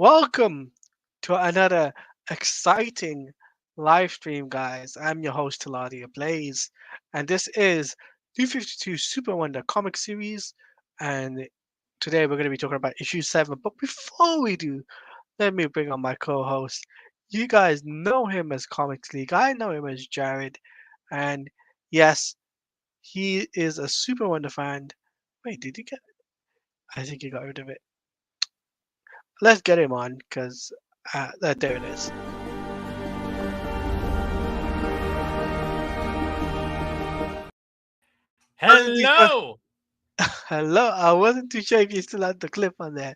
Welcome to another exciting live stream, guys. I'm your host, Teladia Blaze, and this is 252 Super Wonder Comic Series. And today we're going to be talking about issue 7. But before we do, let me bring on my co host. You guys know him as Comics League, I know him as Jared, and yes, he is a Super Wonder fan. Wait, did he get? I think he got rid of it. Let's get him on because there it is. Hello. Hello, I wasn't too sure if you still had the clip on there.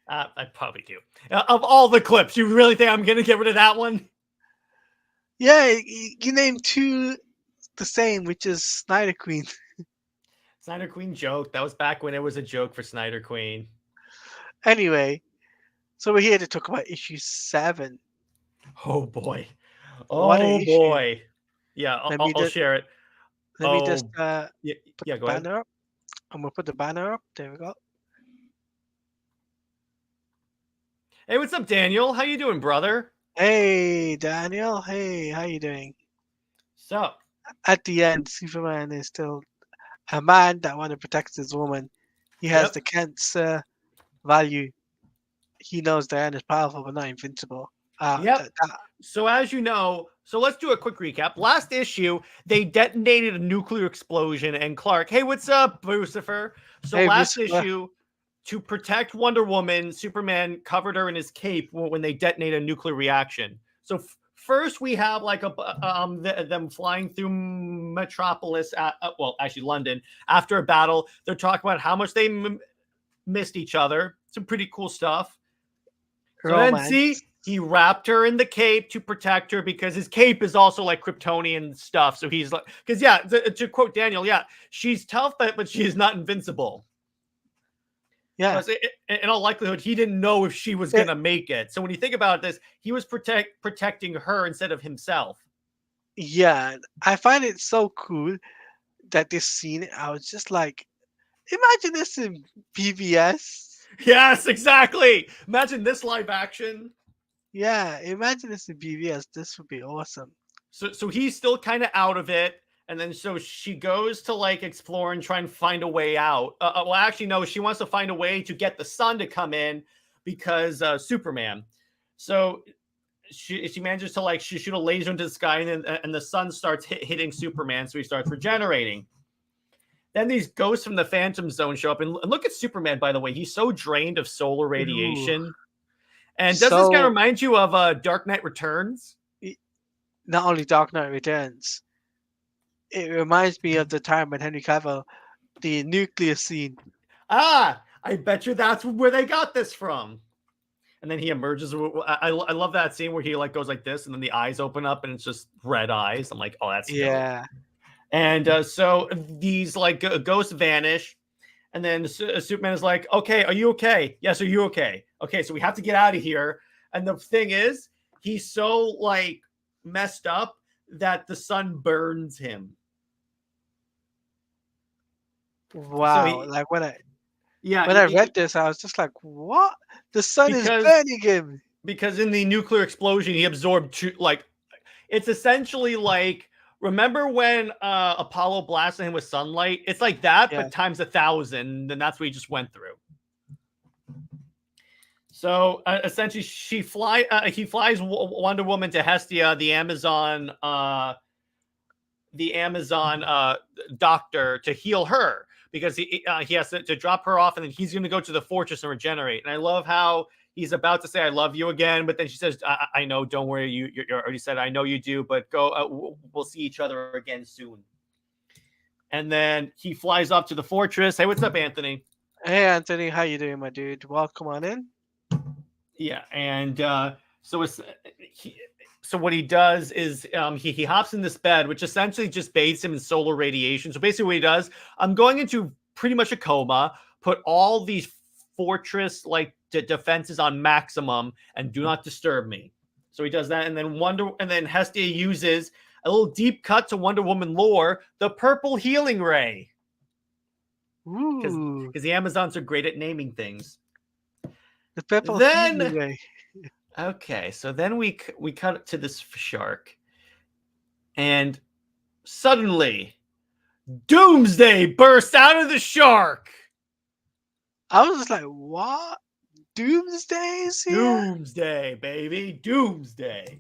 I probably do. Of all the clips, you really think I'm going to get rid of that one? Yeah, you named two the same, which is Snyder Queen. Snyder Queen joke. That was back when it was a joke for Snyder Queen. Anyway, so we're here to talk about issue 7. Oh boy. What an Oh issue. boy. Yeah, Let I'll, me I'll just share it. let me just Yeah, put yeah, the go ahead. banner up. I'm gonna put the banner up. There we go. Hey, what's up, Daniel? How you doing, brother? Hey, Daniel. Hey, how you doing? So, At the end, Superman is still a man that want to protect his woman. He has yep. the cancer value. He knows Diana's powerful but not invincible. Yep. So as you know, so let's do a quick recap. Last issue, they detonated a nuclear explosion, and Clark, hey, what's up, Lucifer? So Hey, last Lucifer. issue, to protect Wonder Woman, Superman covered her in his cape when they detonated a nuclear reaction. So first, we have like them flying through Metropolis, well, actually London, after a battle. They're talking about how much they missed each other. Some pretty cool stuff. So then, Romance. see, he wrapped her in the cape to protect her because his cape is also like Kryptonian stuff. So he's like, because yeah, to quote Daniel, yeah, she's tough, but she is not invincible. Yeah. In all likelihood, he didn't know if she was gonna make it. So when you think about this, he was protecting her instead of himself. Yeah. I find it so cool that this scene, I was just like, imagine this in PBS. Yes, exactly. Imagine this live action. Yeah, imagine this in PBS. This would be awesome. So he's still kind of out of it. And then so she goes to like explore and try and find a way out. Well, actually, no, she wants to find a way to get the sun to come in because Superman. So she manages to like shoot a laser into the sky, and the sun starts hitting Superman, so he starts regenerating. Then these ghosts from the Phantom Zone show up, and look at Superman. By the way, he's so drained of solar Ooh. radiation. And does this kind of So, remind you of Dark Knight Returns? not only Dark Knight Returns, it reminds me of the time when Henry Cavill, the nuclear scene. Ah, I bet you that's where they got this from. And then he emerges. I love that scene where he like goes like this, and then the eyes open up, and it's just red eyes. I'm like, oh, that's dope. Yeah. And so these like ghosts vanish, and then Superman is like, okay, are you okay? Yes, are you okay? Okay, so we have to get out of here. And the thing is, he's so like messed up that the sun burns him. Wow. So Like when I yeah, read this, I was just like, what? The sun is burning him. Because in the nuclear explosion, he absorbed it's essentially like, remember when Apollo blasted him with sunlight? It's like that, Yeah. but times 1,000. And that's what he just went through. So essentially, he flies Wonder Woman to Hestia, the Amazon doctor, to heal her, because he has to drop her off, and then he's going to go to the fortress and regenerate. And I love how he's about to say, I love you again, but then she says, I know, don't worry, you already said, I know you do, but go, we'll see each other again soon. And then he flies up to the fortress. Hey, what's up, Anthony? Hey, Anthony, how you doing, my dude? Welcome on in. Yeah, and so what he does is he hops in this bed, which essentially just bathes him in solar radiation. So basically what he does, I'm going into pretty much a coma, put all these fortress like defenses on maximum, and do not disturb me. So he does that, and then Hestia uses a little deep cut to Wonder Woman lore, the purple healing ray. Because the Amazons are great at naming things. The purple Then, Huey. okay, so then we cut to this shark, and suddenly Doomsday bursts out of the shark. I was just like, what? Doomsday is here? Doomsday, baby, Doomsday.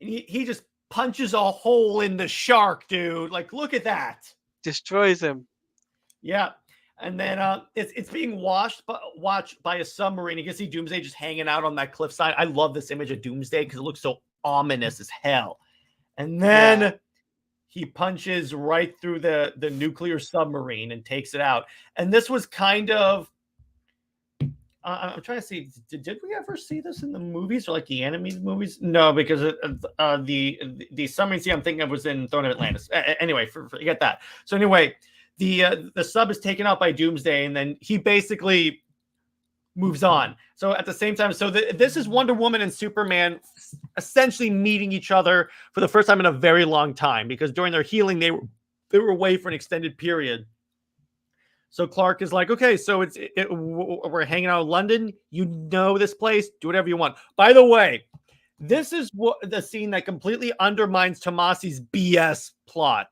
And he just punches a hole in the shark, dude. Like, look at that. Destroys him. Yeah. And then it's being watched by a submarine. You can see Doomsday just hanging out on that cliffside. I love this image of Doomsday because it looks so ominous as hell. And then Yeah. he punches right through the nuclear submarine and takes it out. And this was kind of I'm trying to see. Did we ever see this in the movies or like the animated movies? No, because the submarine scene I'm thinking of was in Throne of Atlantis. Anyway, forget that. So anyway, the sub is taken out by Doomsday, and then he basically moves on. So at the same time, so this is Wonder Woman and Superman essentially meeting each other for the first time in a very long time, because during their healing they were away for an extended period. So Clark is like, okay, so we're hanging out in London. You know this place. Do whatever you want. By the way, this is the scene that completely undermines Tomasi's BS plot,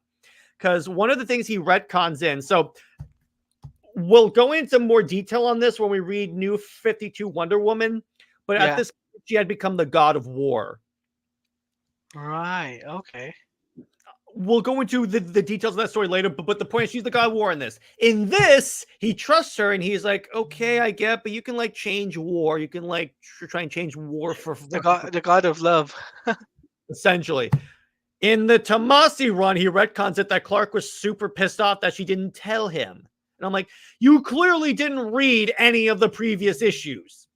because one of the things he retcons in. So we'll go into more detail on this when we read New 52 Wonder Woman. But at Yeah. this point, she had become the god of war. Right. Okay. We'll go into the details of that story later, but the point is she's the god of war in this. In this, he trusts her and he's like, okay, I get, but you can like change war. You can like try and change war for The god of love. essentially. In the Tomasi run, he retcons it that Clark was super pissed off that she didn't tell him. And I'm like, you clearly didn't read any of the previous issues.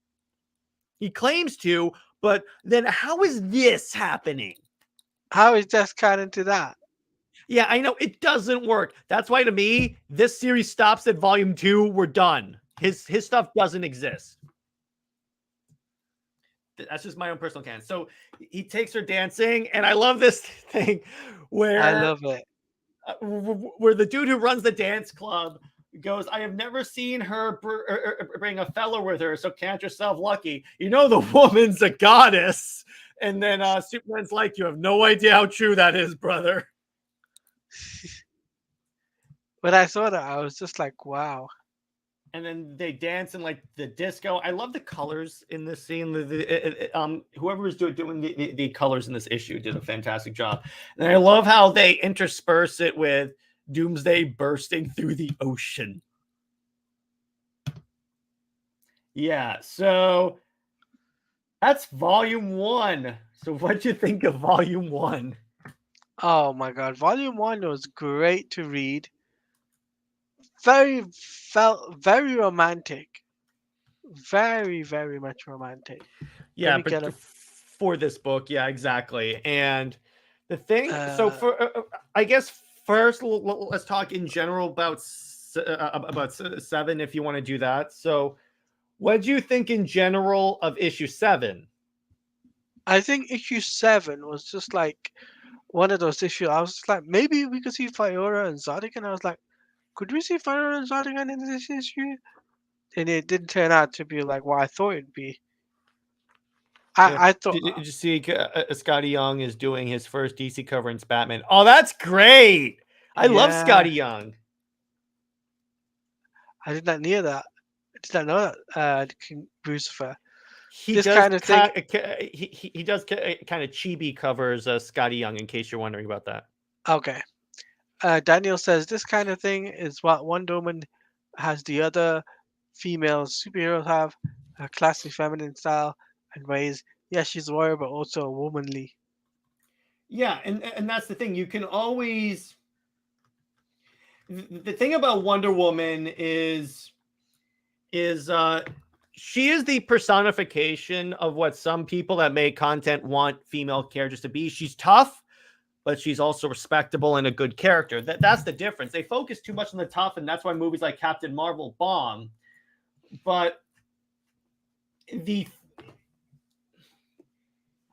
He claims to, but then how is this happening? How is just cut into that? Yeah, I know it doesn't work. That's why to me, this series stops at volume 2. We're done. His stuff doesn't exist. That's just my own personal canon. So he takes her dancing, and I love this thing where I love it. Where the dude who runs the dance club goes, I have never seen her bring a fellow with her, so count yourself lucky. You know the woman's a goddess. And then Superman's like, you have no idea how true that is, brother. When I saw that, I was just like, wow. And then they dance in like the disco. I love the colors in this scene. Whoever was doing the colors in this issue did a fantastic job. And I love how they intersperse it with Doomsday bursting through the ocean. Yeah, so that's volume 1. So what'd you think of volume 1? Oh my god, volume 1 was great to read. Felt very romantic. Very, very much romantic. Yeah, but for this book, yeah, exactly. And the thing, so for I guess first let's talk in general about 7, if you want to do that. So, what do you think in general of issue 7? I think issue 7 was just like one of those issues. I was just like, maybe we could see Fiora and Zodic, and I was like, could we see Fiora and Zodic in this issue? And it didn't turn out to be like what I thought it'd be. I thought. Did you see Scotty Young is doing his first DC cover in Batman? Oh, that's great! I love Scotty Young. I did not know that. I did not know that. King Lucifer. He does kind of chibi covers Scotty Young, in case you're wondering about that. Okay. Daniel says this kind of thing is what Wonder Woman has the other female superheroes have, a classy feminine style and ways. Yes, she's a warrior, but also womanly. Yeah, and that's the thing. You can always... The thing about Wonder Woman is she is the personification of what some people that make content want female characters to be. She's tough, but she's also respectable and a good character. That's the difference. They focus too much on the tough, and that's why movies like Captain Marvel bomb. But the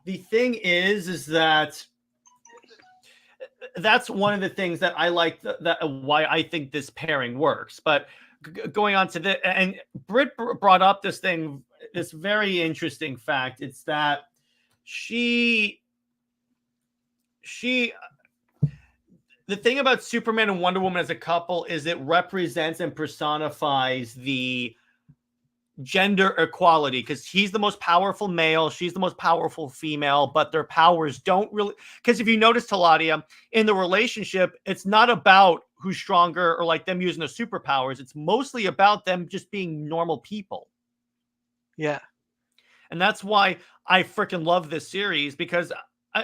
thing is that that's one of the things that I like, that why I think this pairing works. But going on to the, and Britt brought up this thing, this very interesting fact. It's that she the thing about Superman and Wonder Woman as a couple is it represents and personifies the gender equality, because he's the most powerful male, she's the most powerful female, but their powers don't really, because if you notice, Teladia, in the relationship, it's not about who's stronger or like them using their superpowers. It's mostly about them just being normal people. Yeah. And that's why I freaking love this series, because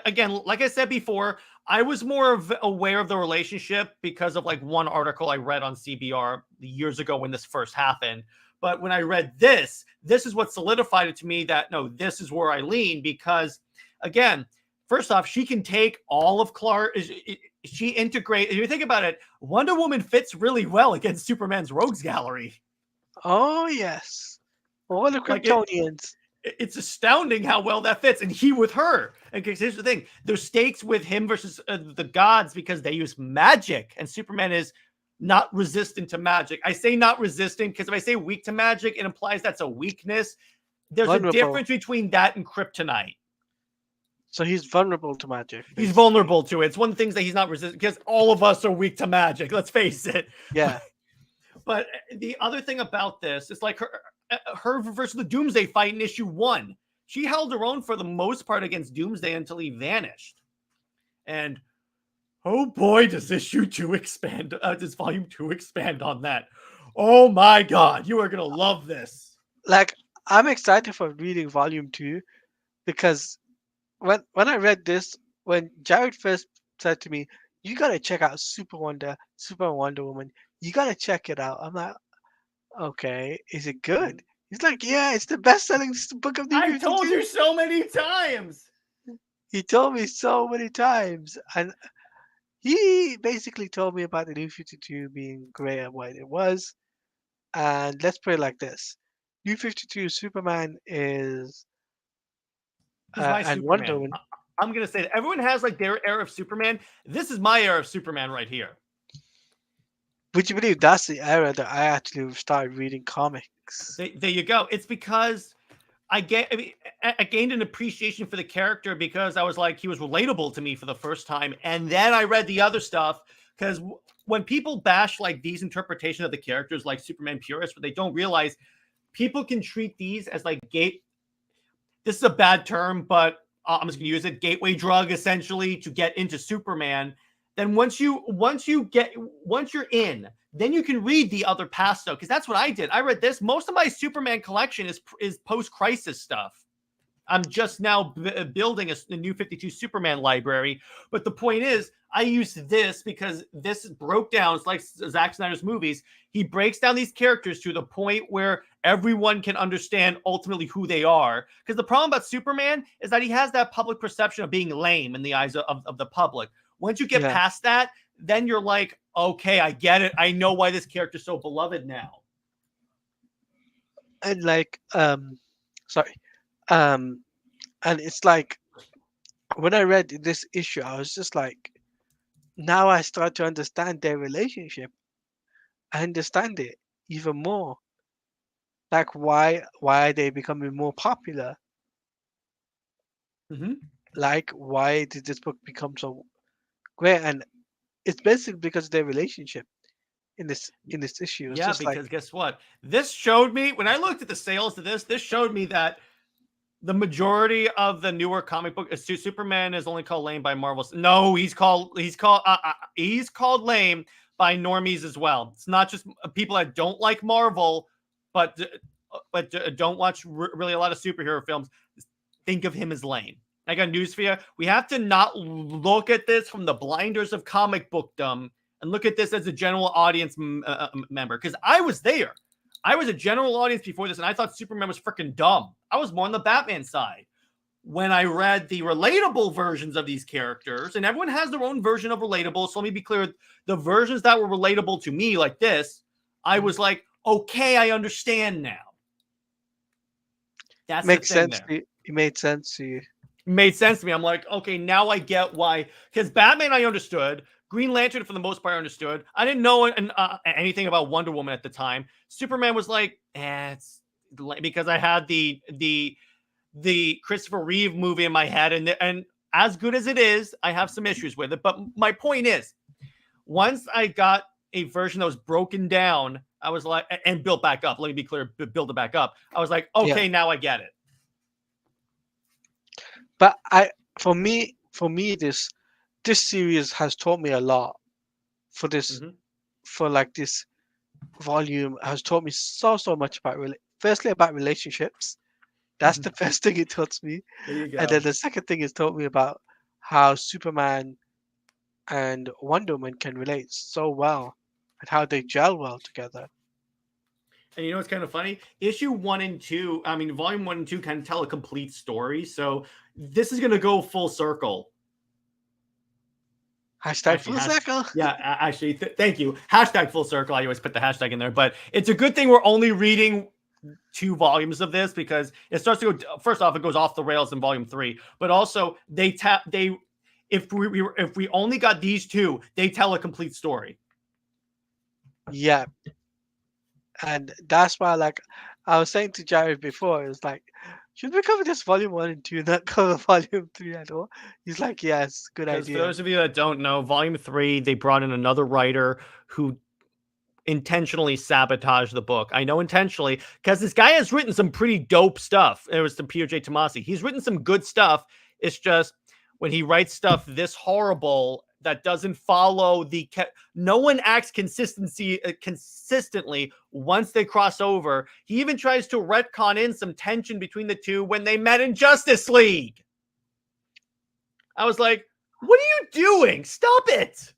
again, like I said before, I was more aware of the relationship because of like one article I read on CBR years ago when this first happened. But when I read this is what solidified it to me that, no, this is where I lean, because, again, first off, she can take all of Clark. She integrates. If you think about it, Wonder Woman fits really well against Superman's rogues gallery. Oh, yes. All the Kryptonians. It's astounding how well that fits. And he with her. And here's the thing. There's stakes with him versus the gods because they use magic. And Superman is not resistant to magic. I say not resistant because if I say weak to magic, it implies that's a weakness. There's a difference between that and kryptonite. So he's vulnerable to magic. Basically. He's vulnerable to it. It's one of the things that he's not resistant, because all of us are weak to magic. Let's face it. Yeah. But the other thing about this is like her versus the Doomsday fight in issue 1. She held her own for the most part against Doomsday until he vanished. And oh boy, does issue 2 expand, does volume 2 expand on that. Oh my God, you are going to love this. Like, I'm excited for reading volume 2 because when I read this, when Jared first said to me, you got to check out Super Wonder Woman. You got to check it out. I'm like, okay, is it good? He's like, yeah, it's the best-selling book of the year. I told you so many times. He told me so many times. And he basically told me about the New 52 being great at what it was. And let's put it like this. New 52 Superman is... He's my and Superman. Wonder Woman. I'm going to say that everyone has like their era of Superman. This is my era of Superman right here. Would you believe that's the era that I actually started reading comics? There you go. It's because I gained an appreciation for the character because I was like, he was relatable to me for the first time. And then I read the other stuff, because when people bash like these interpretations of the characters, like Superman purists, what they don't realize, people can treat these as like this is a bad term, but I'm just going to use it, gateway drug essentially to get into Superman. Then once you're in, then you can read the other past stuff, because that's what I did. I read this. Most of my Superman collection is post-crisis stuff. I'm just now building a new 52 Superman library. But the point is, I used this because this broke down. It's like Zack Snyder's movies. He breaks down these characters to the point where everyone can understand ultimately who they are. Because the problem about Superman is that he has that public perception of being lame in the eyes of the public. Once you get past that, then you're like, okay, I get it. I know why this character is so beloved now. And like, and it's like, when I read this issue, I was just like, now I start to understand their relationship. I understand it even more. Like, why are they becoming more popular? Mm-hmm. Like, why did this book become so great? And it's basically because of their relationship in this issue. It's just because guess what? This showed me, when I looked at the sales of this showed me that the majority of the newer comic book Superman is only called lame by Marvel. No, he's called lame by normies as well. It's not just people that don't like Marvel, but don't watch really a lot of superhero films. Think of him as lame. I got news for you. We have to not look at this from the blinders of comic bookdom and look at this as a general audience member. Because I was there. I was a general audience before this, and I thought Superman was freaking dumb. I was more on the Batman side. When I read the relatable versions of these characters, and everyone has their own version of relatable, so let me be clear, the versions that were relatable to me like this, I was like, okay, I understand now. That's makes the thing sense. there. It made sense to you. Made sense to me. I'm like, okay, now I get why. Because Batman, I understood. Green Lantern, for the most part, I understood. I didn't know anything about Wonder Woman at the time. Superman was like, it's because I had the Christopher Reeve movie in my head, and as good as it is, I have some issues with it. But my point is, once I got a version that was broken down, I was like, and built back up. Let me be clear, build it back up. I was like, Yeah. okay, now I get it. But for me, this series has taught me a lot. For this, Mm-hmm. for like this volume has taught me so much about firstly about relationships. That's the first thing it taught me, There you and then go. the second thing is taught me about how Superman and Wonder Woman can relate so well, and how they gel well together. And you know what's kind of funny? Issue 1 and 2, I mean, volume 1 and 2 kind of tell a complete story. So this is going to go full circle. Hashtag Actually, full circle. yeah, actually, thank you. Hashtag full circle. I always put the hashtag in there, but it's a good thing we're only reading 2 volumes of this because it starts to go. First off, it goes off the rails in volume 3, but also they if we only got these 2, they tell a complete story. Yeah, and that's why, like, I was saying to Jared before, it's like, should we cover this volume 1 and 2, not cover volume 3 at all? He's like, yes, good Because for idea. those of you that don't know, volume 3 they brought in another writer who intentionally sabotage the book. I know intentionally because this guy has written some pretty dope stuff. It was to Peter J. Tomasi. He's written some good stuff. It's just when he writes stuff this horrible that doesn't follow no one acts consistently once they cross over. He even tries to retcon in some tension between the two when they met in Justice League. I was like, what are you doing? Stop it.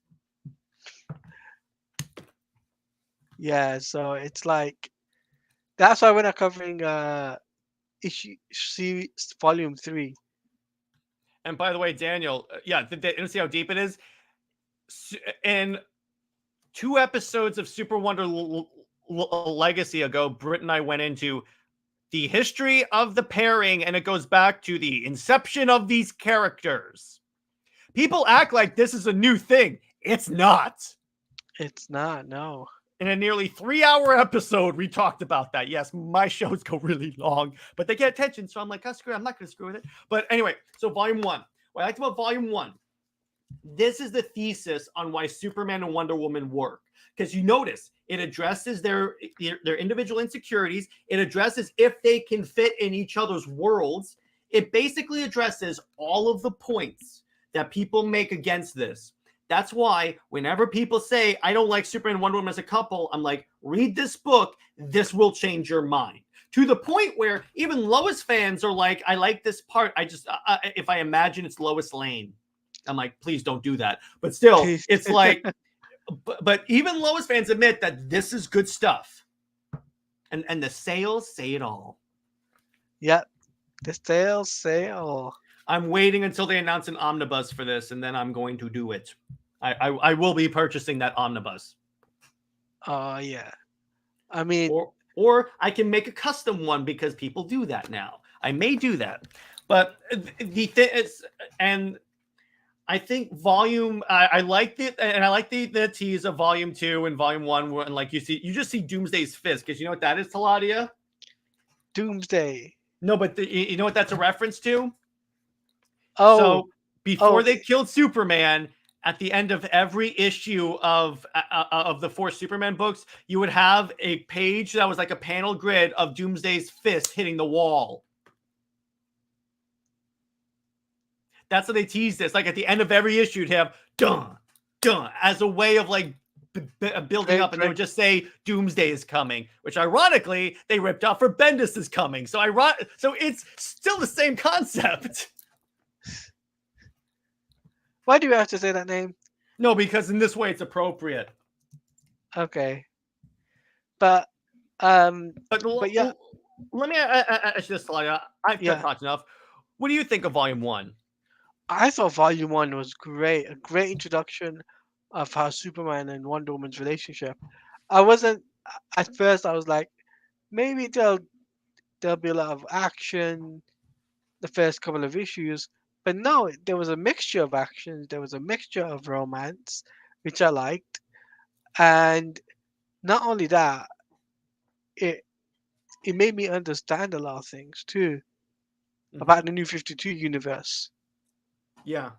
Yeah, so it's like that's why we're not covering issue series volume 3. And by the way, Daniel, yeah, you see how deep it is? In 2 episodes of Super Wonder Legacy ago, Britt and I went into the history of the pairing, and it goes back to the inception of these characters. People act like this is a new thing. It's not. It's not, no. In a nearly 3-hour episode, we talked about that. Yes, my shows go really long, but they get attention, so I'm like, oh, screw it. I'm not going to screw with it. But anyway, so volume 1. What I liked about volume 1, this is the thesis on why Superman and Wonder Woman work. Because you notice it addresses their individual insecurities. It addresses if they can fit in each other's worlds. It basically addresses all of the points that people make against this. That's why whenever people say, I don't like Superman and Wonder Woman as a couple, I'm like, read this book. This will change your mind. To the point where even Lois fans are like, I like this part. If I imagine it's Lois Lane, I'm like, please don't do that. But still, Please. it's like, but even Lois fans admit that this is good stuff. And the sales say it all. Yep. The sales say all. I'm waiting until they announce an omnibus for this, and then I'm going to do it. I will be purchasing that omnibus. Oh yeah. I mean, Or I can make a custom one because people do that now. I may do that. But the thing is, and I think volume. I like it, and I like the tease of volume 2 and volume 1, and like you just see Doomsday's fist because you know what that is, Teladia? Doomsday. No, but you know what that's a reference to? Oh, So before oh, they killed Superman, at the end of every issue of the 4 Superman books, you would have a page that was like a panel grid of Doomsday's fist hitting the wall. That's how they tease this. Like at the end of every issue, you'd have dun, dun, as a way of like building up, and they would just say Doomsday is coming, which ironically they ripped off for Bendis is coming. So it's still the same concept. why do you have to say that name? No, because in this way it's appropriate. Okay. But but yeah, let me ask you this, Talia. I've yeah. talked enough. What do you think of Volume 1? I thought Volume 1 was great. A great introduction of how Superman and Wonder Woman's relationship. I wasn't at first. I was like, maybe there'll be a lot of action the first couple of issues, but no, there was a mixture of action. There was a mixture of romance, which I liked. And not only that, it it made me understand a lot of things too Hmm. about the New 52 universe. Yeah.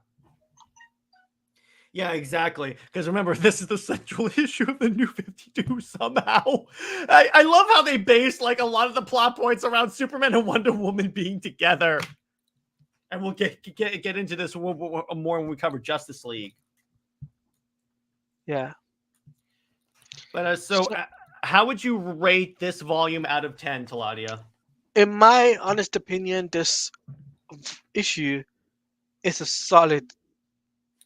Yeah, exactly. Because remember, this is the central issue of the New 52 somehow. I love how they base like a lot of the plot points around Superman and Wonder Woman being together. And we'll get into this more when we cover Justice League. Yeah. But So, how would you rate this volume out of 10, Teladia? in my honest opinion, this issue is a solid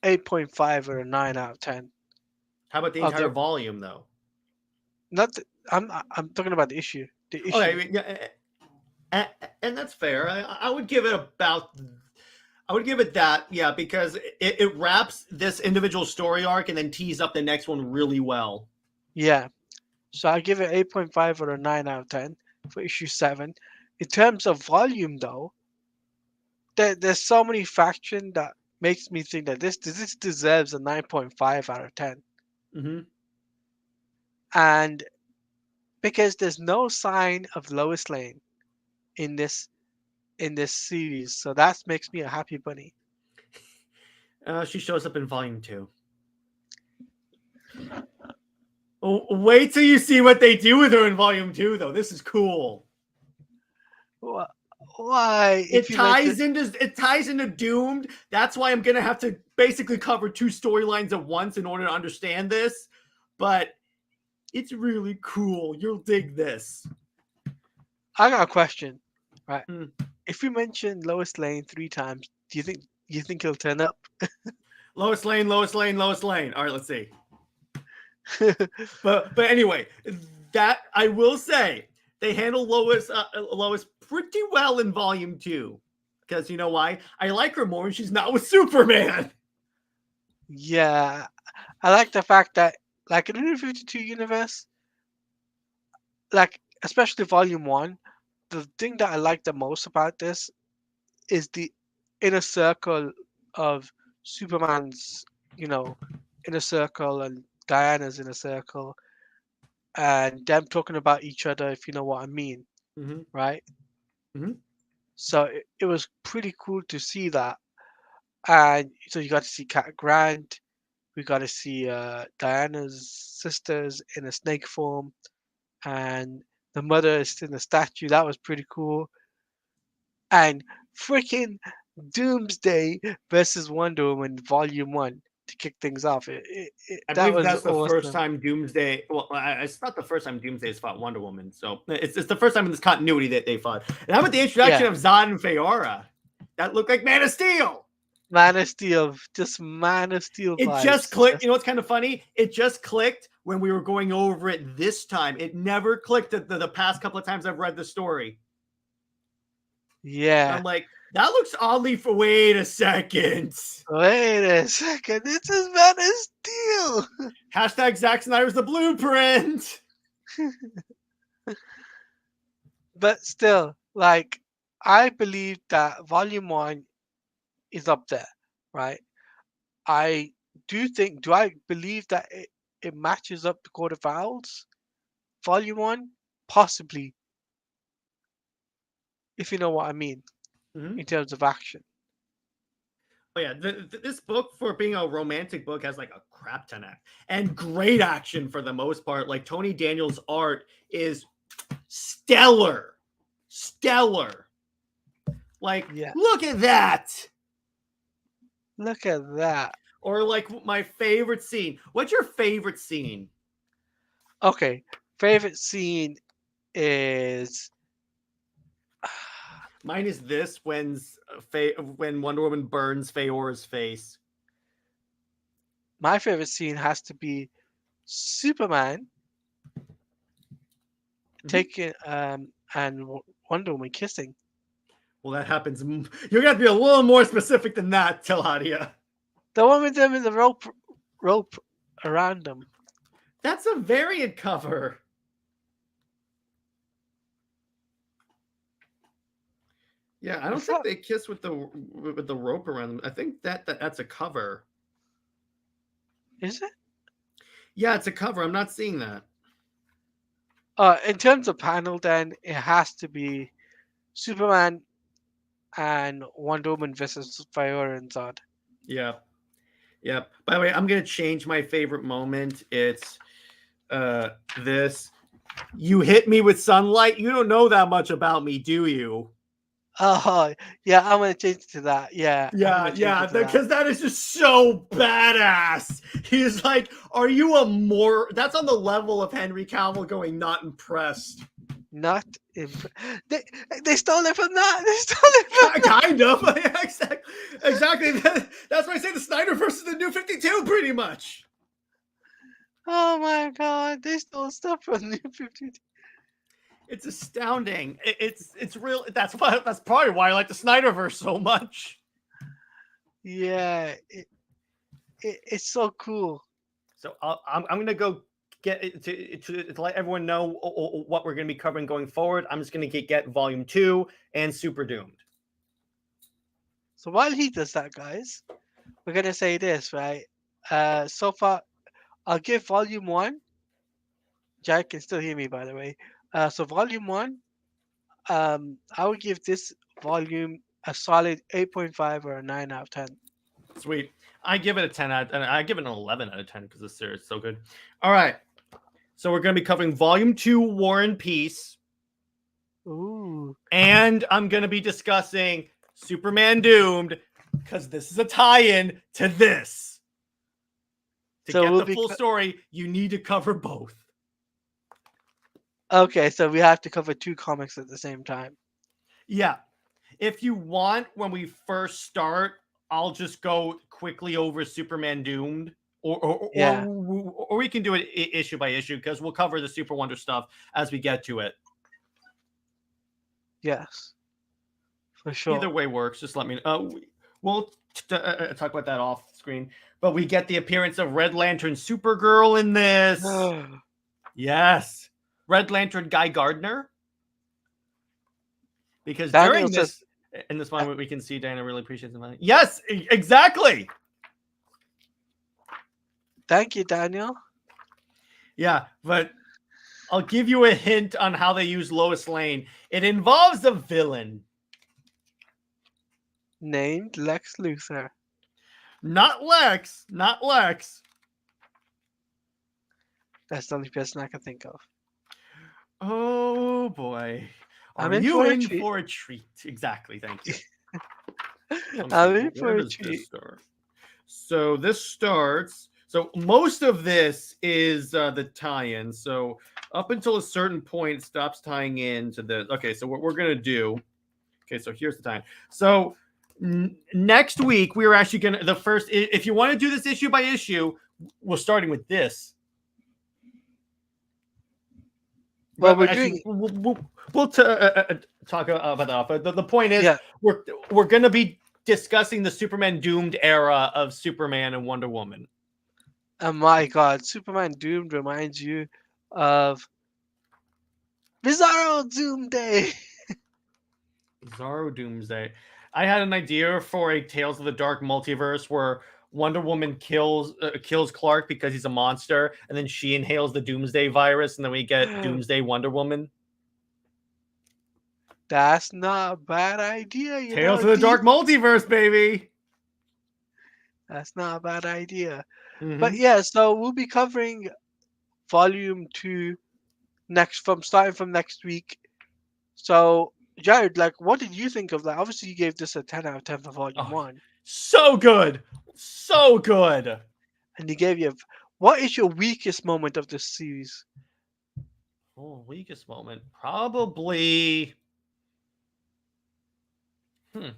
8.5 or a 9 out of 10. How about the Of entire the volume, though? not the, I'm talking about the issue. The issue. Okay, yeah, and that's fair. I would give it about. I would give it that, yeah, because it wraps this individual story arc and then tees up the next one really well. Yeah. So I give it 8.5 or a 9 out of 10 for issue 7. In terms of volume though, there's so many faction that makes me think that this deserves a 9.5 out of 10. Hmm. And because there's no sign of Lois Lane in this series, so that makes me a happy bunny. She shows up in volume 2. Oh, wait till you see what they do with her in volume 2, though. This is cool. Wh- Why, if you mention, It ties into Doomed. That's why I'm gonna have to basically cover two storylines at once in order to understand this. But it's really cool. You'll dig this. I got a question, right? Hmm. If you mention Lois Lane 3 times, do you think he'll turn up? Lois Lane, Lois Lane, Lois Lane. All right, let's see. But anyway, that I will say they handle Lois pretty well in volume 2. Because you know why? I like her more when she's not with Superman. Yeah, I like the fact that, like in the New 52 universe, like especially Volume 1, the thing that I like the most about this is the inner circle of Superman's, you know, inner circle and Diana's inner circle, and them talking about each other, if you know what I mean, Mm-hmm. right? Mm-hmm. So it was pretty cool to see that. And so you got to see Cat Grant, we got to see Diana's sisters in a snake form, and the mother is in a statue. That was pretty cool. And freaking Doomsday versus Wonder Woman Volume 1 to kick things off. I That believe was that's the first awesome. time Doomsday. Well, it's not the first time Doomsday has fought Wonder Woman. So it's the first time in this continuity that they fought. And how about the introduction Yeah. of Zod and Feora? That looked like Man of Steel. Man of Steel, just Man of Steel It just vibes. clicked. Just You know what's kind of funny? It just clicked when we were going over it this time. It never clicked the past couple of times I've read the story. And yeah. I'm like, that looks oddly for. Wait a second. Wait a second. This is Man of Steel. Hashtag Zack Snyder's the blueprint. But still, like, I believe that Volume 1 is up there, right? I do I believe that it matches up to Court of Owls? Volume 1? Possibly, if you know what I mean, Mm-hmm. in terms of action. Oh yeah, this book for being a romantic book has like a crap ton of and great action for the most part. Like Tony Daniels' art is stellar, stellar. Like Yeah. look at that. Look at that. Or like my favorite scene. What's your favorite scene? Okay. Favorite scene is Mine is this when Wonder Woman burns Feora's face. my favorite scene has to be Superman Mhm. taking and Wonder Woman kissing. Well, that happens. You're gonna have to be a little more specific than that, Teladia. The one with them in the rope around them. That's a variant cover. Yeah, I I don't think thought, they kiss with the rope around them. I think that's a cover. is it? Yeah, it's a cover. I'm not seeing that. In terms of panel, then it has to be Superman and Wonder Woman versus Fire and Zod. Yeah. Yeah. By the way, I'm gonna change my favorite moment. It's uh this. You hit me with sunlight. You don't know that much about me, do you? Oh, yeah, I'm gonna change it to that. Yeah, I'm Yeah, gonna change yeah, it to that. because that is just so badass. He's like, "Are you a more?" That's on the level of Henry Cavill going, "Not impressed." Not imp- they they stole it from that. They stole it from that. Kind of, exactly. Exactly. That's why I say the Snyder versus the New 52, pretty much. Oh my God, they stole stuff from New 52. It's astounding. It's real. That's probably why I like the Snyderverse so much. Yeah, it's so cool. So I'm gonna go get to let everyone know what we're gonna be covering going forward. I'm just gonna get Volume 2 and Super Doomed. So while he does that, guys, we're gonna say this, right? So far, I'll give Volume One. Jack can still hear me, by the way. So Volume One, I would give this volume a solid 8.5 or a 9 out of 10. Sweet. I give it a 10 out. I give it an 11 out of 10 because this series is so good. All right. So we're gonna be covering Volume 2, War and Peace. Ooh. And I'm going to be discussing Superman Doomed because this is a tie-in to this. To So get we'll the be full story, you need to cover both. okay. So we have to cover two comics at the same time. Yeah. If you want, when we first start, I'll just go quickly over Superman Doomed. Yeah. Or we can do it issue by issue because we'll cover the Super Wonder stuff as we get to it. Yes. For Either sure. way works. Just let me know. We'll talk about that off screen. But we get the appearance of Red Lantern Supergirl in this. Yes. Red Lantern Guy Gardner. Because Daniel during says, this, in this uh, one, we can see Diana really appreciates the money. Yes, exactly. "Thank you, Daniel." Yeah, but I'll give you a hint on how they use Lois Lane. It involves a villain. Named Lex Luthor. Not Lex. Not Lex. That's the only person I can think of. Oh boy. I'm Are in you for a in treat. for a treat? Exactly. Thank you. So I'm I'm seeing, in for where a does this treat. start? So this starts. So most of this is the tie-in. So up until a certain point, it stops tying into the. Okay, so what we're gonna do. Okay, so here's the tie-in. So next week we are actually gonna the first. If you want to do this issue by issue, we're starting with this. Well, we're But actually, doing we'll talk about that. But the point is, yeah. we're going to be discussing the Superman Doomed era of Superman and Wonder Woman. Oh my God, Superman Doomed reminds you of Bizarro Doomsday. Bizarro Doomsday. I had an idea for a Tales of the Dark multiverse where Wonder Woman kills Clark because he's a monster, and then she inhales the Doomsday virus, and then we get Doomsday Wonder Woman. That's not a bad idea, you Tales know, of the D. Dark multiverse, baby. That's not a bad idea. But Mm-hmm. yeah, so we'll be covering volume two starting from next week. So Jared, like, what did you think of that? Obviously, you gave this a 10 out of 10 for volume Oh, one, so good, so good. and you gave you. What is your weakest moment of this series? Oh, weakest moment. Probably. Hmm.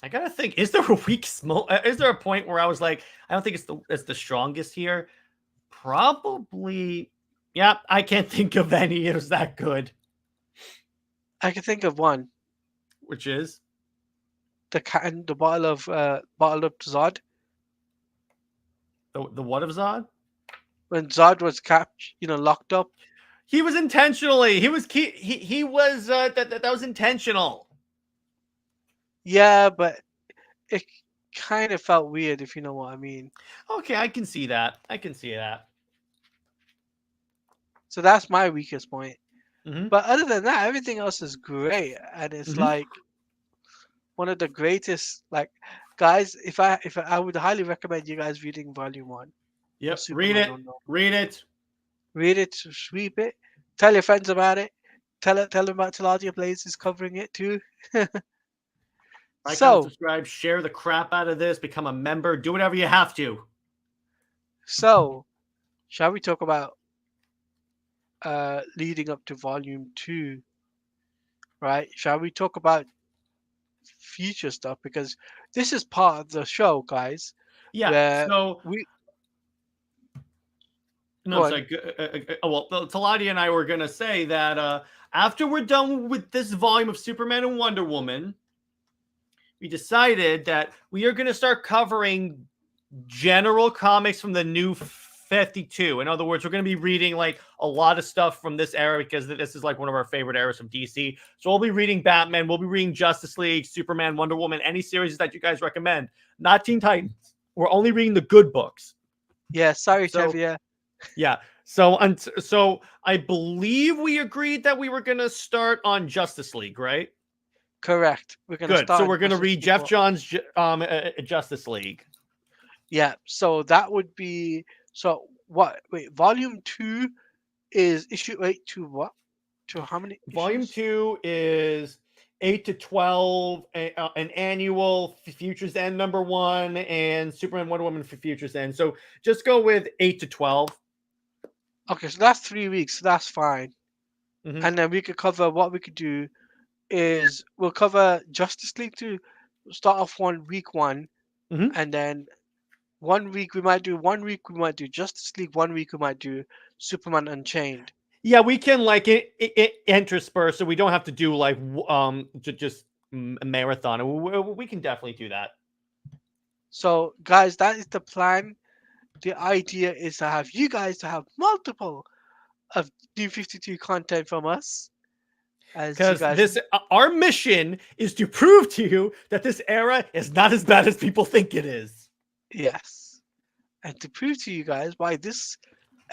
I gotta think. Is there a weakest moment? Is there a point where I was like, I don't think it's the strongest here? Probably. Yeah, I can't think of any. It was that good. I can think of one. Which is The can, the bottle of Zod. the what of Zod? When Zod was locked up. He was intentionally. He was that was intentional. Yeah, but it kind of felt weird, if you know what I mean. Okay, I can see that. I can see that. So that's my weakest point. Mm-hmm. But other than that, everything else is great, and it's Mm-hmm. like one of the greatest. Like, guys, if I would highly recommend you guys reading Volume One of Yep. Read Superman it. Unknown. Read it. Read it, sweep it, tell your friends about it. Tell them about Teladia Blaze is covering it too. Like, comment, So, subscribe, share the crap out of this, become a member, do whatever you have to. so shall we talk about leading up to Volume Two, right? Shall we talk about future stuff because this is part of the show, guys, Yeah. where So, we no, go I'm on. sorry. Well, Teladia and I were going to say that after we're done with this volume of Superman and Wonder Woman, we decided that we are going to start covering general comics from the new 52. In other words, we're going to be reading like a lot of stuff from this era because this is like one of our favorite eras from DC. So we'll be reading Batman, we'll be reading Justice League, Superman, Wonder Woman, any series that you guys recommend. Not Teen Titans. We're only reading the good books. Yeah, sorry, So Tevia. yeah. So I believe we agreed that we were going to start on Justice League, right? Correct. We're gonna Good. So start on we're going to Justice read League. Jeff Johns' Justice League. Yeah, so that would be so what? Wait, Volume Two is issue eight to what? To how many Volume issues? 2 is 8 to 12, an annual Futures End #1, and Superman Wonder Woman for Futures End. So just go with 8 to 12. Okay, so that's 3 weeks. So that's fine. Mm-hmm. And then we could cover what we could do is we'll cover Justice League to start off week one, Mm-hmm. and then 1 week we might do 1 week we might do Justice League, 1 week we might do Superman Unchained. Yeah, we can like intersperse, so we don't have to do like just a marathon. We can definitely do that. So guys, that is the plan. The idea is to have you guys to have multiple of New 52 content from us. As you Because guys, this our mission is to prove to you that this era is not as bad as people think it is. yes, and to prove to you guys why this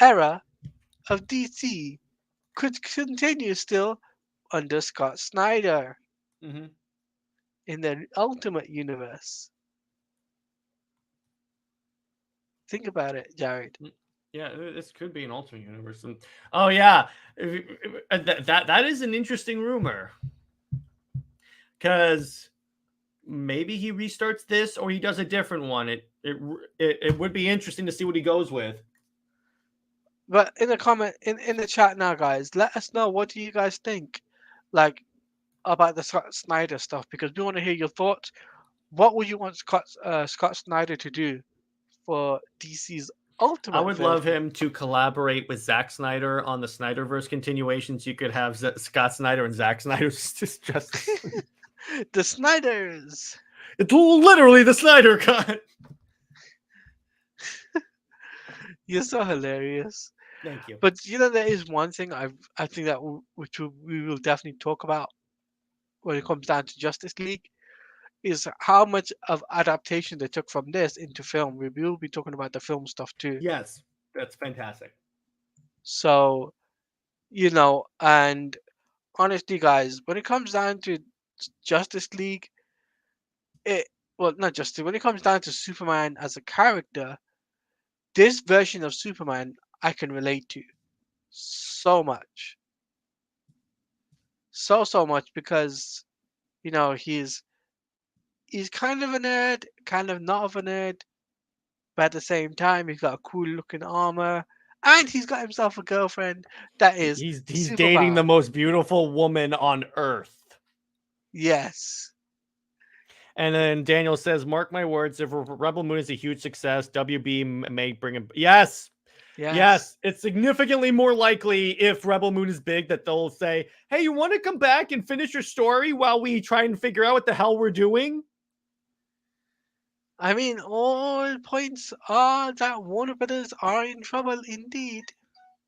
era of DC could continue still under Scott Snyder Mm-hmm. in the Ultimate Universe. Think about it, Jared. Yeah, this could be an alternate universe. And, oh yeah, that is an interesting rumor because maybe he restarts this or he does a different one. It would be interesting to see what he goes with. But in the comment in the chat now, guys, let us know what do you guys think, like about the Scott Snyder stuff because we want to hear your thoughts. What would you want Scott Snyder to do for DC's I Ultimate would love version? him to collaborate with Zack Snyder on the Snyderverse continuations. You could have Scott Snyder and Zack Snyder's Justice League. The Snyders. It's literally the Snyder Cut. You're so hilarious. Thank you. But you know, there is one thing I think that we will definitely talk about when it comes down to Justice League is how much of adaptation they took from this into film. We will be talking about the film stuff too. Yes, that's fantastic. So, and honestly, guys, when it comes down to Justice League, it well, not Justice. When it comes down to Superman as a character, this version of Superman I can relate to so much, so much because he's kind of a nerd, kind of not of a nerd, but at the same time he's got a cool looking armor, and he's got himself a girlfriend that is He's dating the Superman. most beautiful woman on earth. Yes, And then Daniel says, "Mark my words, if Rebel Moon is a huge success, WB may bring him." Yes, yes. yes, it's significantly more likely if Rebel Moon is big that they'll say, "Hey, you want to come back and finish your story while we try and figure out what the hell we're doing?" I mean, all points are that Warner Brothers are in trouble indeed.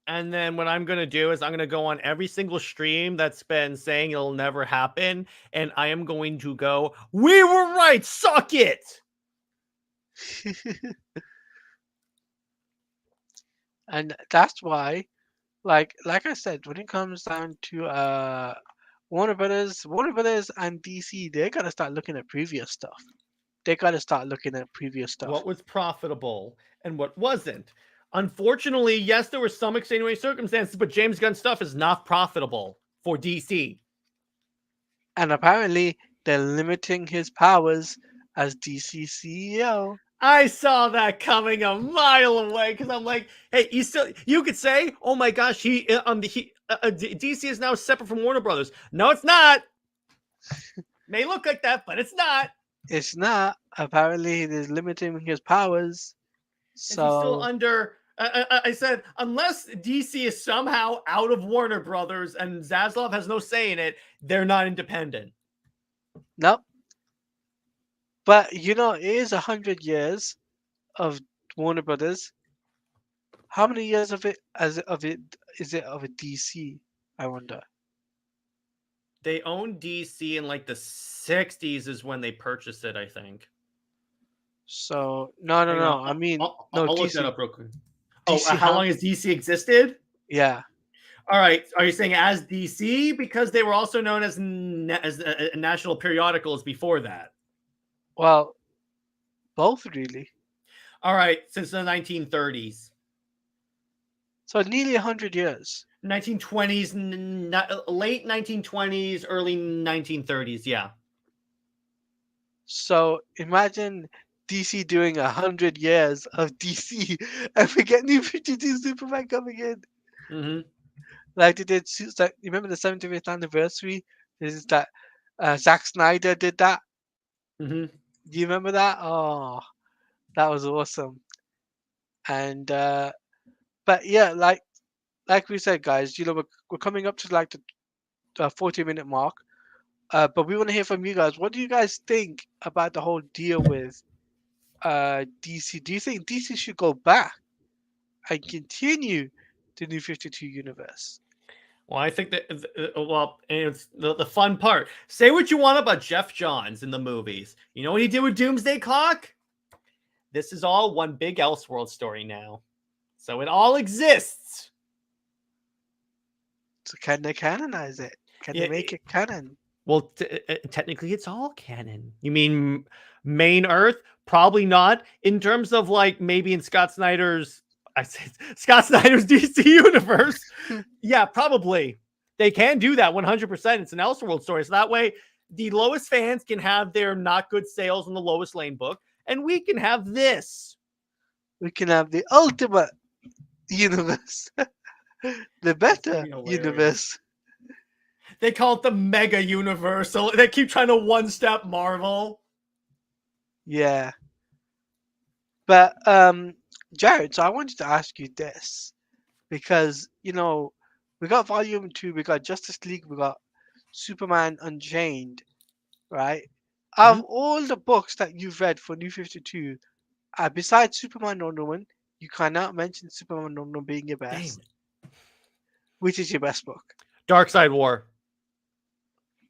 And then what I'm going to do is I'm going to go on every single stream that's been saying it'll never happen. And I am going to go, "We were right. Suck it." And that's why, like I said, when it comes down to Warner Brothers and DC, they gotta start looking at previous stuff. They gotta start looking at previous stuff. What was profitable and what wasn't. Unfortunately, yes, there were some extenuating circumstances, but James Gunn stuff is not profitable for DC. And apparently, they're limiting his powers as DC CEO. I saw that coming a mile away because I'm like, hey, you could say, oh my gosh, DC is now separate from Warner Brothers. No, it's not. May look like that, but it's not. It's not. Apparently, they're limiting his powers. Is he still So, under? I said, unless DC is somehow out of Warner Brothers and Zaslav has no say in it, they're not independent. nope. But it is 100 years of Warner Brothers. How many years of it is it of a DC? I wonder. They own DC in like the 60s is when they purchased it, I think. So no, no, Hang on. no. I mean, no I'll look that DC. up real quick. Oh, DC. how long has DC existed? Yeah. All right. Are you saying as DC? Because they were also known as national periodicals before that. Well, both really. All right. Since the 1930s. So nearly 100 years. 1920s, late 1920s, early 1930s. Yeah. So imagine DC doing 100 years of DC, and we get New 52 Superman coming in. Mm-hmm. Like they did. Like, you remember the 75th anniversary? This is that Zack Snyder did that. Mm-hmm. Do you remember that? Oh, that was awesome. And but yeah, like we said, guys, we're coming up to like the 40-minute mark. But we want to hear from you guys. What do you guys think about the whole deal with DC? Do you think DC should go back and continue the New 52 universe? Well, I think that, it's the fun part. Say what you want about Jeff Johns in the movies. You know what he did with Doomsday Clock? This is all one big Elseworld story now. So it all exists. So can they canonize it? Can they make it canon? Well, technically, it's all canon. You mean main Earth? Probably not. In terms of like maybe in Scott Snyder's DC universe, yeah, probably they can do that 100%. It's an Elseworld story, so that way the Lois fans can have their not good sales in the Lois Lane book, and we can have this. We can have the ultimate universe, the better universe. They call it the Mega Universe, so they keep trying to one-step Marvel. Yeah. But Jared, so I wanted to ask you this because we got Volume 2, we got Justice League, we got Superman Unchained, right? Out of all the books that you've read for New 52, besides Superman Wonder Woman, you cannot mention Superman Wonder Woman being your best. Which is your best book? Dark Side War.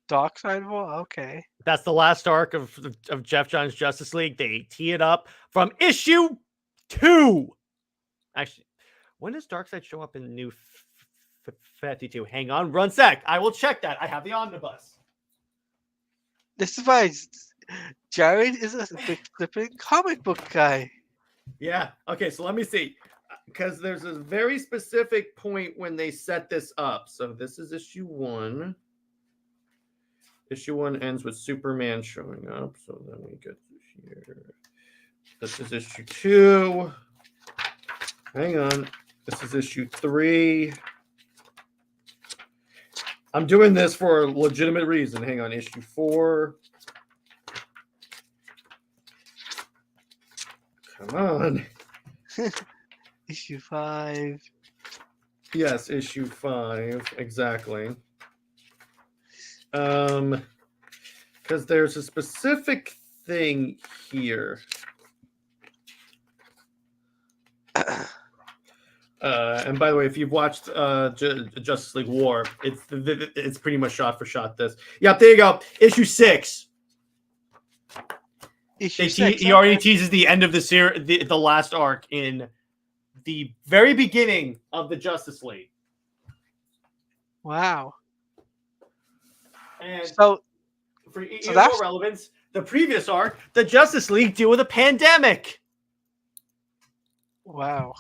Dark Side War? Okay. That's the last arc of Jeff Johns' Justice League. They tee it up from issue 2. Actually, when does Darkseid show up in New 52? Hang on, one sec. I will check that. I have the omnibus. This is why Jared is a big flipping comic book guy. Yeah. Okay, so let me see. Because there's a very specific point when they set this up. So this is issue 1. Issue 1 ends with Superman showing up. So then we get to here. This is issue 2. Hang on. This is issue 3. I'm doing this for a legitimate reason. Hang on. Issue 4. Come on. Issue 5. Yes, issue 5. Exactly. Because there's a specific thing here. And by the way, if you've watched Justice League War, it's pretty much shot for shot this. Yep, there you go. Issue 6. issue 6. He already Okay. teases the end of the series, the last arc in the very beginning of the Justice League. Wow. And So for so even more that's relevance, the previous arc, the Justice League deal with a pandemic. wow.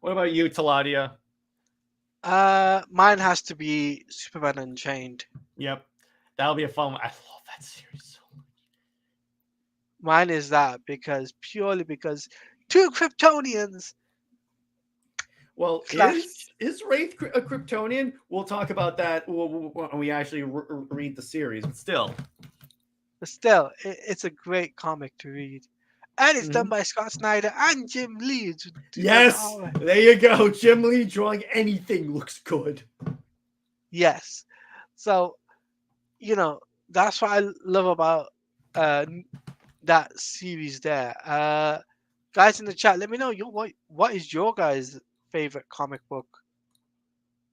What about you, Teladia? Mine has to be Superman Unchained. Yep, that'll be a fun one. I love that series so much. Mine is that because purely because two Kryptonians Well, clash. is Wraith a Kryptonian? We'll talk about that when we actually read the series. But still, But still, it's a great comic to read. And it's done mm-hmm. by Scott Snyder and Jim Lee, who does the Yes, art. there you go. Jim Lee drawing anything looks good. Yes. So, that's what I love about uh, that series there. Guys in the chat, let me know what is your guys' favorite comic book?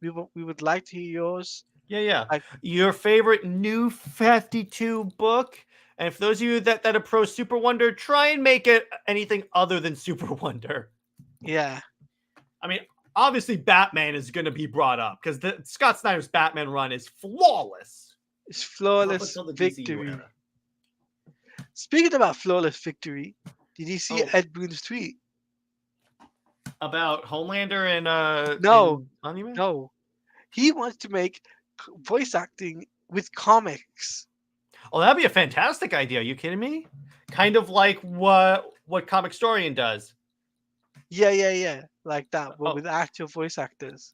We would like to hear yours. Yeah. Like, Your favorite new 52 book? And for those of you that are pro Super Wonder, try and make it anything other than Super Wonder. yeah, I mean, obviously Batman is going to be brought up because the Scott Snyder's Batman run is flawless it's up flawless until the DCU victory. era. Speaking about flawless victory, did you see Oh, Ed Boon's tweet? about Homelander and No, in Anime? no. He wants to make voice acting with comics. Oh, that'd be a fantastic idea. Are you kidding me? Kind of like what Comic Storian does. Yeah. Like that, but Oh, with actual voice actors.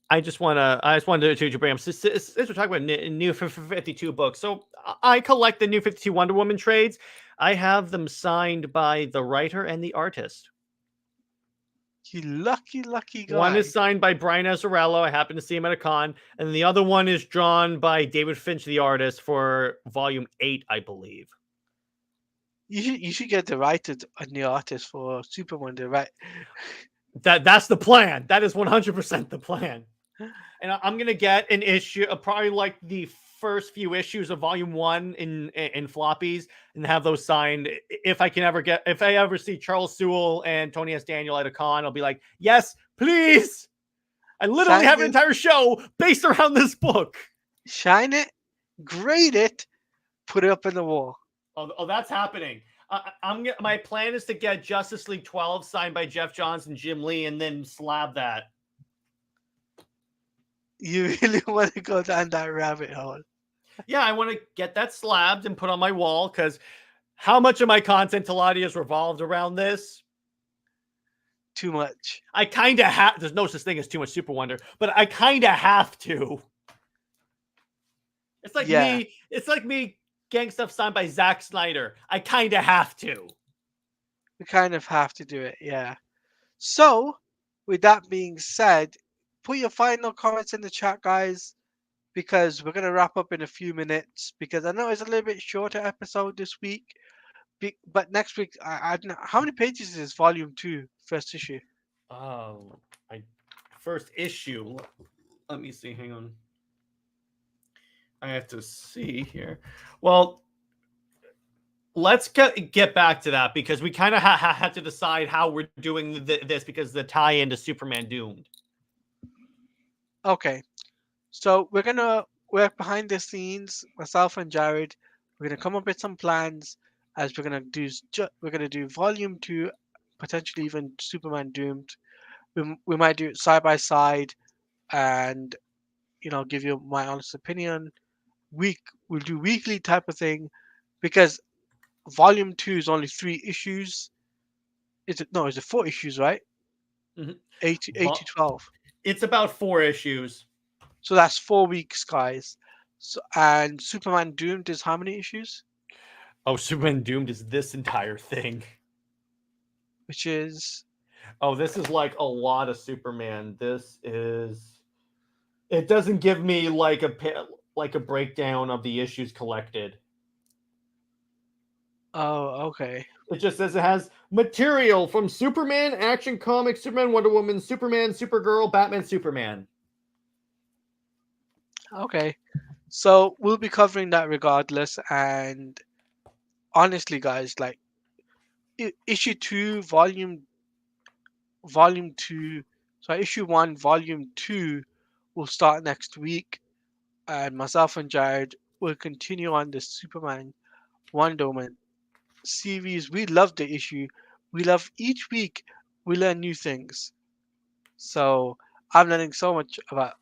I just wanted to bring up since we're talking about new 52 books. So I collect the new 52 Wonder Woman trades. I have them signed by the writer and the artist. You lucky One guy. is signed by Brian Azzarello. I happened to see him at a con, and the other one is drawn by David Finch, the artist, for Volume 8, I believe. You should get the writer and the artist for Super Wonder, right? That's the plan. That is 100% the plan. And I'm gonna get an issue, probably like the first few issues of Volume 1 in floppies, and have those signed. If I ever see Charles Sewell and Tony S. Daniel at a con, I'll be like, yes, please. I literally Sign have an it, entire show based around this book. shine it, grade it, put it up in the wall. Oh, that's happening. My plan is to get Justice League 12 signed by Jeff Johns and Jim Lee, and then slab that. You really want to go down that rabbit hole. Yeah, I want to get that slabbed and put on my wall because how much of my content, Teladia, is revolved around this? Too much. I kind of have. There's no such thing as too much Super Wonder, but I kind of have to. It's like Yeah. me. It's like me getting stuff signed by Zack Snyder. I kind of have to. We kind of have to do it, yeah. So, with that being said, put your final comments in the chat, guys, because we're gonna wrap up in a few minutes. Because I know it's a little bit shorter episode this week, but next week, I don't know how many pages is Volume 2, first issue. I first issue. Let me see. Hang on. I have to see here. Well, let's get back to that because we kind of have to decide how we're doing this because the tie-in to Superman Doomed. Okay, so we're gonna work behind the scenes, myself and Jared. We're gonna come up with some plans as we're gonna do Volume 2, potentially even Superman Doomed. We might do it side by side, and give you my honest opinion. We'll do weekly type of thing because Volume 2 is only 3 issues. Is it? No, is it 4 issues, right? Mm-hmm. 8 to 12. It's about 4 issues. So that's 4 weeks, guys. So, and Superman Doomed is how many issues? Oh, Superman Doomed is this entire thing. Which is... Oh, this is like a lot of Superman. This is... It doesn't give me like a breakdown of the issues collected. Oh, okay. It just says it has material from Superman, Action Comics, Superman, Wonder Woman, Superman, Supergirl, Batman, Superman. Okay. So we'll be covering that regardless, and honestly, guys, like issue two, volume two, so issue one, volume two will start next week, and myself and Jared will continue on the Superman Wonder Woman series. We love the issue. We love each week. We learn new things. So I'm learning so much about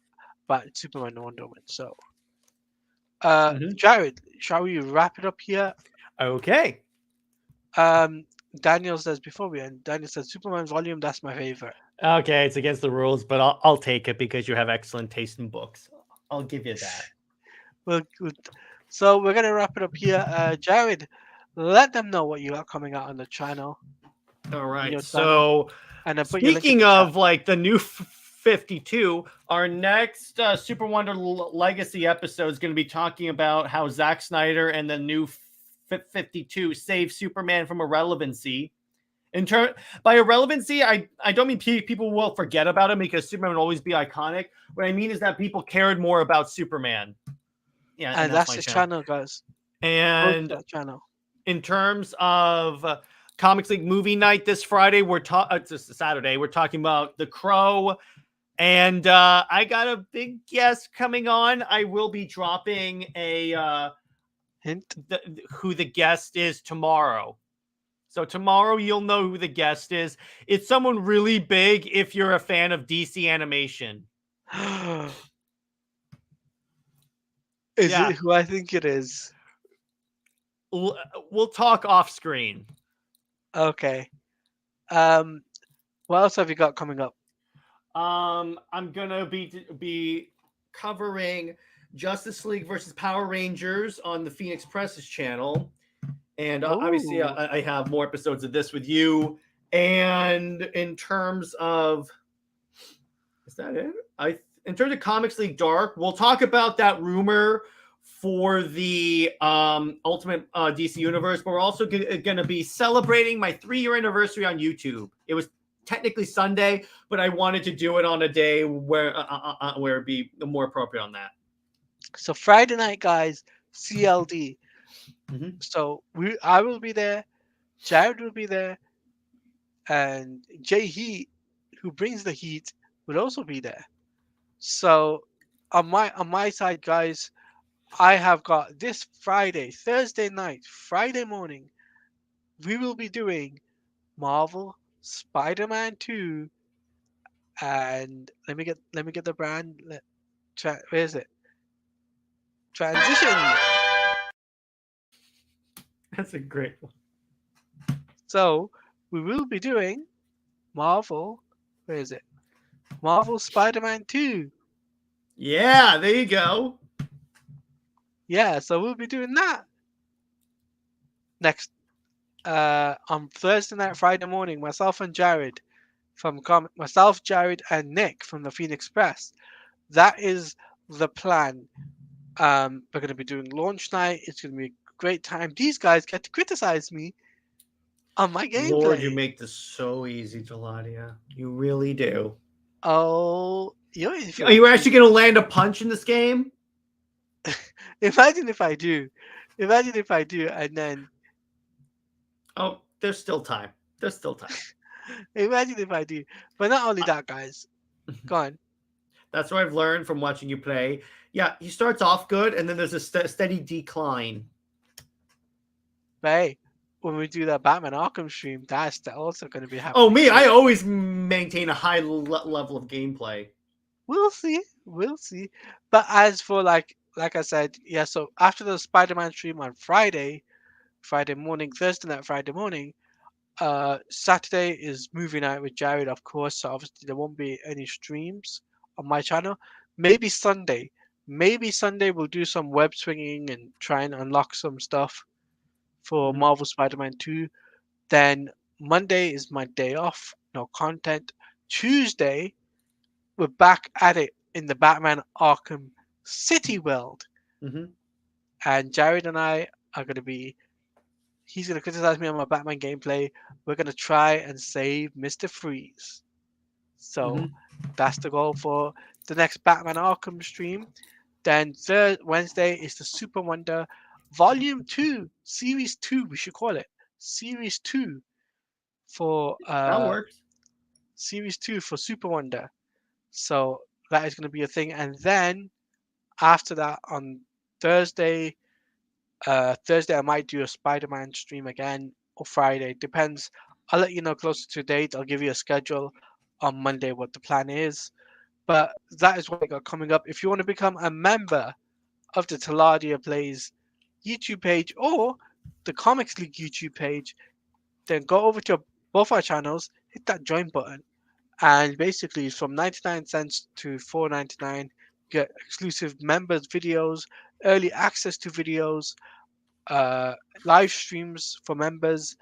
Superman and Wonder Woman. So, Hmm. Jared, shall we wrap it up here? Okay. Um, Daniel says before we end. Daniel says Superman volume. That's my favorite. Okay, it's against the rules, but I'll take it because you have excellent taste in books. I'll give you that. We'll, so we're gonna wrap it up here. Jared, let them know what you got coming out on the channel, All on right. your channel, So, and then put your link in speaking the chat. of like the new 52, our next Super Wonder Legacy episode is going to be talking about how Zack Snyder and the new 52 save Superman from irrelevancy. In turn, by irrelevancy, I don't mean people will forget about him because Superman will always be iconic. What I mean is that people cared more about Superman. Yeah, and And that's that's my his channel. channel, guys. Go to And that channel. in terms of Comics League movie night this Friday, it's a Saturday. We're talking about The Crow, and I got a big guest coming on. I will be dropping Hint. who the guest is tomorrow. So tomorrow you'll know who the guest is. It's someone really big if you're a fan of DC animation. Is Yeah, it who I think it is? we'll talk off screen. Okay. Um, what else have you got coming up? I'm gonna be covering Justice League versus Power Rangers on the Phoenix Press's channel, and obviously Oh, I have more episodes of this with you. And in terms of, is that it? In terms of Comics League Dark, we'll talk about that rumor for the Ultimate DC Universe, but we're also going to be celebrating my 3-year anniversary on YouTube. It was technically Sunday, but I wanted to do it on a day where it'd be more appropriate on that. so Friday night, guys, CLD. Mm-hmm. So I will be there. Jared will be there, and Jay Heat, who brings the heat, will also be there. So on my side, guys, I have got this Friday, Thursday night, Friday morning. We will be doing Marvel Spider-Man 2, and let me get the brand. Where is it? Transition. That's a great one. So we will be doing Marvel. Where is it? Marvel Spider-Man 2. Yeah, there you go. Yeah, so we'll be doing that next on Thursday night, Friday morning. Myself and Jared myself, Jared, and Nick from the Phoenix Press. That is the plan. We're going to be doing launch night. It's going to be a great time. These guys get to criticize me on my Lord, you gameplay. make this so easy, Teladia. You really do. Oh, you know, if Are you actually going to land a punch in this game? imagine if I do. Imagine if I do, and then Oh, there's still time. There's still time. imagine if I do. But not only that, guys. Go on. That's what I've learned from watching you play. Yeah, he starts off good, and then there's a steady decline. But hey, when we do that Batman Arkham stream, that's also going to be Oh, happening me, too. I always maintain a high level of gameplay. We'll see. We'll see. But as for like I said, yeah, so after the Spider-Man stream on Friday morning, Thursday night, Friday morning, Saturday is movie night with Jared, of course, so obviously there won't be any streams on my channel. Maybe Sunday. Maybe Sunday we'll do some web swinging and try and unlock some stuff for Mhm. Marvel Spider-Man 2. Then Monday is my day off, no content. Tuesday, we're back at it in the Batman Arkham City world. Mhm. And Jared and I are going to be, he's going to criticize me on my Batman gameplay. We're going to try and save Mr. Freeze. So Mhm. that's the goal for the next Batman Arkham stream. Then Wednesday is the Super Wonder Volume 2, Series 2, we should call it. Series 2 for That works. Series 2 for Super Wonder. So that is going to be a thing. And then after that on Thursday, Thursday I might do a Spider-Man stream again or Friday. Depends. I'll let you know closer to date. I'll give you a schedule on Monday what the plan is. But that is what I got coming up. If you want to become a member of the Teladia Plays YouTube page or the Comics League YouTube page, then go over to both our channels, hit that join button, and basically it's from 99 cents to 4.99. Get exclusive members videos, early access to videos, uh, live streams for members.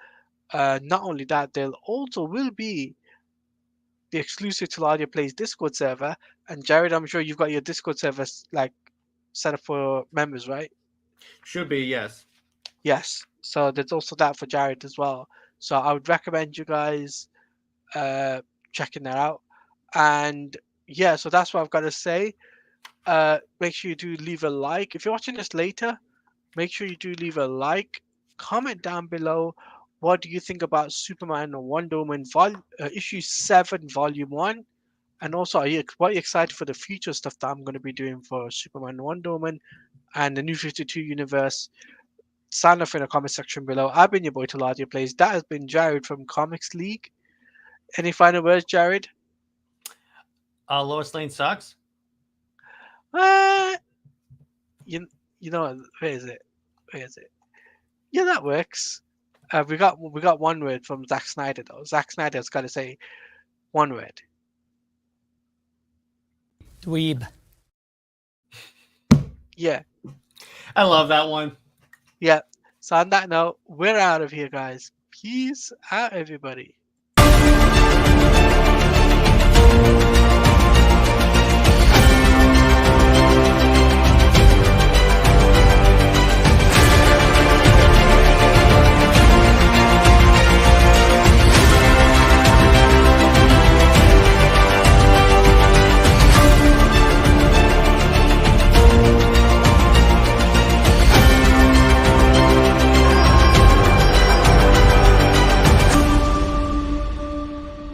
Not only that, there also will be the exclusive Teladia Plays Discord server. And Jared, I'm sure you've got your Discord server like set up for members, right? Should be, yes. Yes. So there's also that for Jared as well. So I would recommend you guys uh, checking that out. And yeah, so that's what I've got to say. Make sure you do leave a like. If you're watching this later, make sure you do leave a like. Comment down below. What do you think about Superman and Wonder Woman issue 7, volume 1? And also, what are you excited for the future stuff that I'm going to be doing for Superman and Wonder Woman and the New 52 universe? Sign off in the comment section below. I've been your boy Teladia Plays. That has been Jared from Comics League. Any final words, Jared? Lois Lane sucks. Uh, you, you know, where is it? Where is it? Yeah, that works. We got one word from Zack Snyder though. Zack Snyder's got to say one word. Dweeb. Yeah, I love that one. yeah. So on that note, we're out of here, guys. Peace out, everybody.